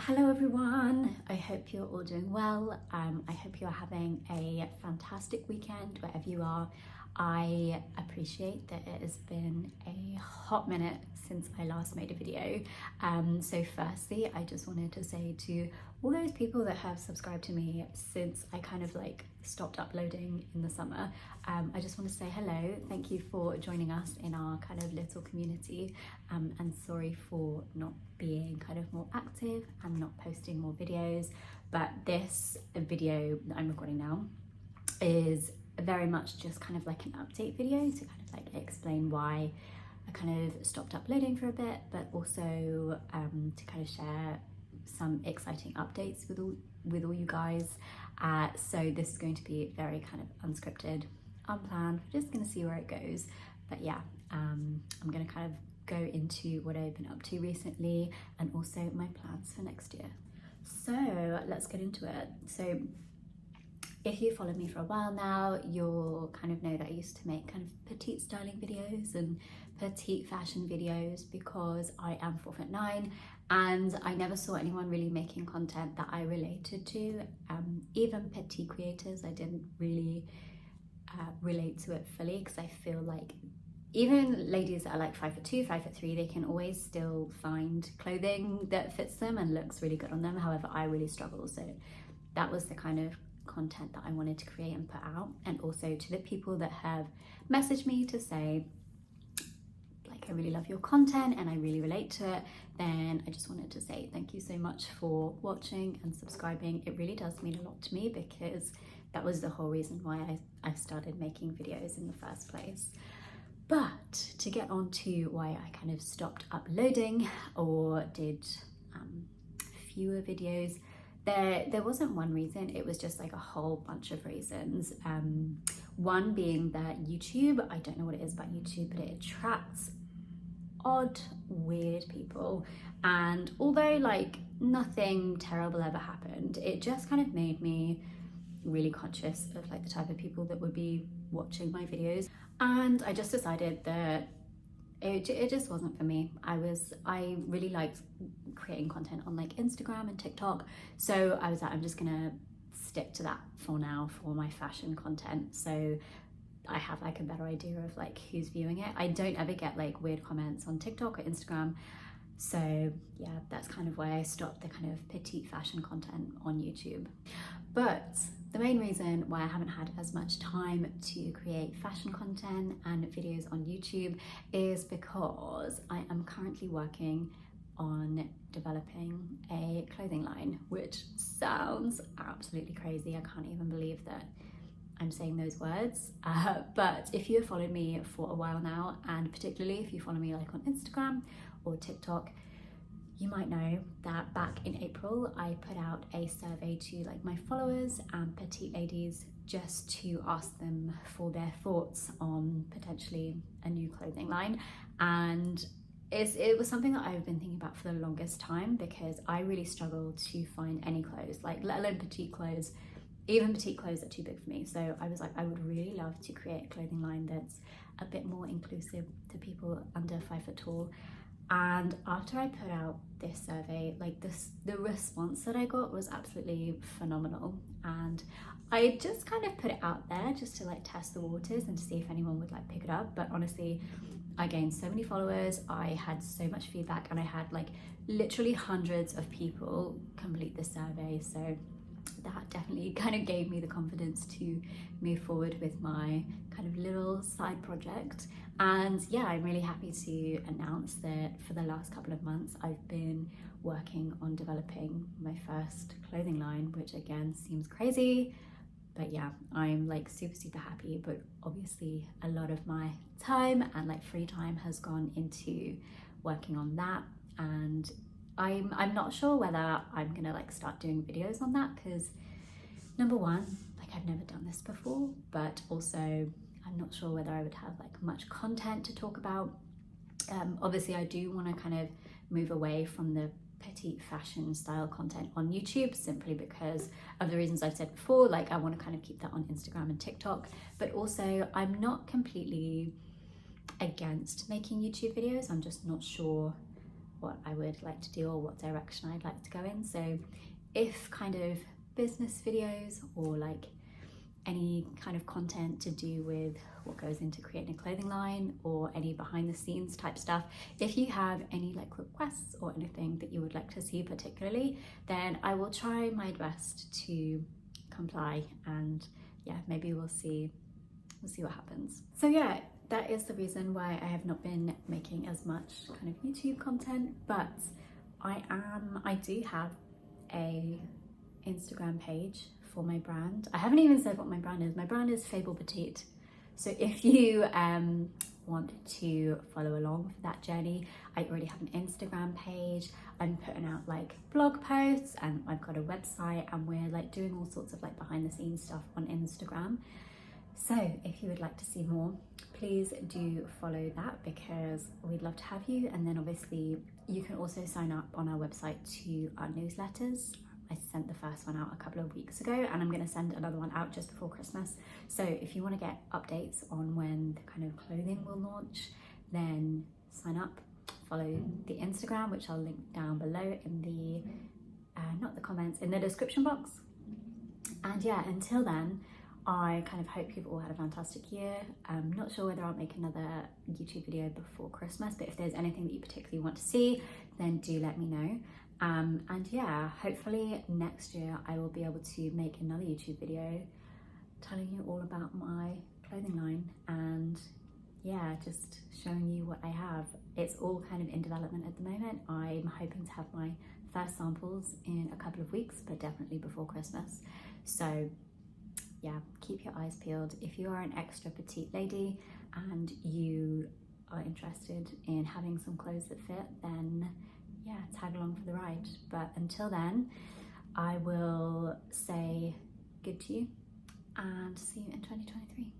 Hello everyone, I hope you're all doing well. I hope you're having a fantastic weekend wherever you are. I appreciate that it has been a hot minute since I last made a video. So firstly, I just wanted to say to all those people that have subscribed to me since I kind of like stopped uploading in the summer, I just want to say hello. Thank you for joining us in our kind of little community, and sorry for not being kind of more active and not posting more videos. But this video that I'm recording now is very much just kind of like an update video to kind of like explain why I kind of stopped uploading for a bit, but also to kind of share some exciting updates with all you guys. So this is going to be very kind of unscripted, unplanned. We're just going to see where it goes. But yeah, I'm going to kind of go into what I've been up to recently and also my plans for next year. So let's get into it. So if you followed me for a while now, you'll kind of know that I used to make kind of petite styling videos and petite fashion videos because I am 4'9" and I never saw anyone really making content that I related to. Even petite creators, I didn't really relate to it fully, because I feel like even ladies that are like 5'2", 5'3", they can always still find clothing that fits them and looks really good on them. However, I really struggle. So that was the kind of content that I wanted to create and put out. And also to the people that have messaged me to say, like, I really love your content and I really relate to it, then I just wanted to say thank you so much for watching and subscribing. It really does mean a lot to me, because that was the whole reason why I started making videos in the first place. But to get on to why I kind of stopped uploading or did fewer videos, there wasn't one reason. It was just like a whole bunch of reasons. One being that YouTube, I don't know what it is about YouTube, but it attracts odd, weird people. And although like nothing terrible ever happened, it just kind of made me really conscious of like the type of people that would be watching my videos. And I just decided that it just wasn't for me. I really liked creating content on like Instagram and TikTok. So I was like, I'm just gonna stick to that for now for my fashion content. So I have like a better idea of like who's viewing it. I don't ever get like weird comments on TikTok or Instagram. So yeah, that's kind of why I stopped the kind of petite fashion content on YouTube. But the main reason why I haven't had as much time to create fashion content and videos on YouTube is because I am currently working on developing a clothing line, which sounds absolutely crazy. I can't even believe that I'm saying those words. But if you have followed me for a while now, and particularly if you follow me like on Instagram or TikTok, you might know that back in April, I put out a survey to like my followers and petite ladies just to ask them for their thoughts on potentially a new clothing line. And it was something that I've been thinking about for the longest time, because I really struggle to find any clothes, like let alone petite clothes. Even petite clothes are too big for me. So I was like, I would really love to create a clothing line that's a bit more inclusive to people under 5 foot tall. And after I put out this survey, like the response that I got was absolutely phenomenal. And I just kind of put it out there just to like test the waters and to see if anyone would like pick it up. But honestly, I gained so many followers, I had so much feedback, and I had like literally hundreds of people complete the survey. So that definitely kind of gave me the confidence to move forward with my kind of little side project. And yeah, I'm really happy to announce that for the last couple of months I've been working on developing my first clothing line, which again seems crazy, but yeah, I'm like super happy. But obviously a lot of my time and like free time has gone into working on that, and I'm not sure whether I'm gonna like start doing videos on that, because number one, like I've never done this before, but also I'm not sure whether I would have like much content to talk about. Obviously I do want to kind of move away from the petite fashion style content on YouTube, simply because of the reasons I've said before. Like I want to kind of keep that on Instagram and TikTok, but also I'm not completely against making YouTube videos. I'm just not sure what I would like to do or what direction I'd like to go in. So if kind of business videos or like any kind of content to do with what goes into creating a clothing line or any behind the scenes type stuff, if you have any like requests or anything that you would like to see particularly, then I will try my best to comply, and yeah, maybe we'll see what happens. So yeah, that is the reason why I have not been making as much kind of YouTube content, but I do have a Instagram page for my brand. I haven't even said what my brand is. My brand is Petite. So if you want to follow along for that journey, I already have an Instagram page. I'm putting out like blog posts, and I've got a website, and we're like doing all sorts of like behind the scenes stuff on Instagram. So if you would like to see more, please do follow that, because we'd love to have you. And then obviously you can also sign up on our website to our newsletters. I sent the first one out a couple of weeks ago, and I'm going to send another one out just before Christmas. So if you want to get updates on when the kind of clothing will launch, then sign up, follow the Instagram, which I'll link down below in the, not the comments, in the description box. And yeah, until then, I kind of hope you've all had a fantastic year. I'm not sure whether I'll make another YouTube video before Christmas, but if there's anything that you particularly want to see, then do let me know. And yeah, hopefully next year I will be able to make another YouTube video telling you all about my clothing line, and yeah, just showing you what I have. It's all kind of in development at the moment. I'm hoping to have my first samples in a couple of weeks, but definitely before Christmas. So yeah, keep your eyes peeled. If you are an extra petite lady and you are interested in having some clothes that fit, then yeah, tag along for the ride. But until then, I will say good to you and see you in 2023.